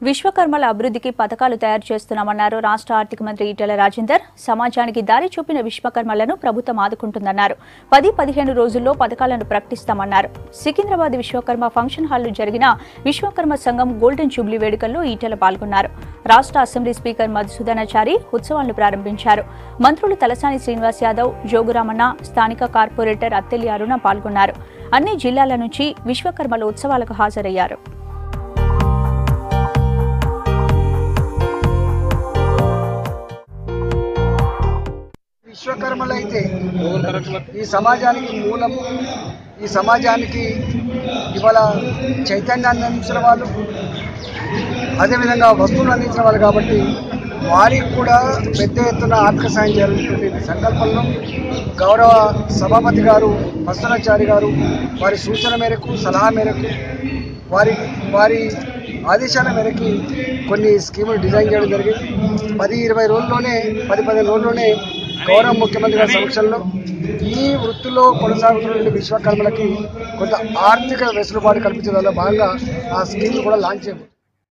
విశ్వకర్మల అభివృద్ధికి పథకాలు తయారు చేస్తున్నామన్నారు రాష్ట్ర ఆర్థిక మంత్రి ఈటెల రాజేందర్. సమాజానికి దారి చూపిన విశ్వకర్మలను ప్రభుత్వం ఆదుకుంటుందన్నారు. 10-15 రోజుల్లో పథకాలను ప్రకటిస్తామన్నారు. సికింద్రాబాద్ విశ్వకర్మ ఫంక్షన్ హాల్లో జరిగిన విశ్వకర్మ సంఘం గోల్డెన్ జూబ్లీ వేడుకల్లో ఈటెల పాల్గొన్నారు. రాష్ట్ర అసెంబ్లీ స్పీకర్ మధుసూదనాచారి ఉత్సవాలను ప్రారంభించారు. మంత్రులు తలసాని శ్రీనివాస్ యాదవ్, జోగురామన్న, స్థానిక కార్పొరేటర్ అత్తెల్లి అరుణ పాల్గొన్నారు. అన్ని జిల్లాల నుంచి విశ్వకర్మల ఉత్సవాలకు హాజరయ్యారు. విశ్వకర్మలైతే ఈ సమాజానికి మూలం, ఈ సమాజానికి ఇవాళ చైతన్యాన్ని అందించిన వాళ్ళు, అదేవిధంగా వస్తువులు అందించిన వాళ్ళు కాబట్టి వారికి కూడా పెద్ద ఎత్తున ఆర్థిక సాయం చేయాలనేటువంటి సంకల్పంలో గౌరవ సభాపతి గారు మధుసూదనాచారి గారు వారి సూచన మేరకు, సలహా మేరకు, వారి ఆదేశాల మేరకు కొన్ని స్కీములు డిజైన్ చేయడం జరిగింది. 10-20 రోజుల్లోనే 10-15 రోజుల్లోనే గౌరవ ముఖ్యమంత్రి గారి సమక్షంలో ఈ వృత్తిలో కొనసాగుతున్న విశ్వకర్మలకి కొంత ఆర్థిక వెసులుబాటు కల్పించడంలో భాగంగా ఆ స్కీమ్ కూడా లాంచ్ చేయబోతుంది.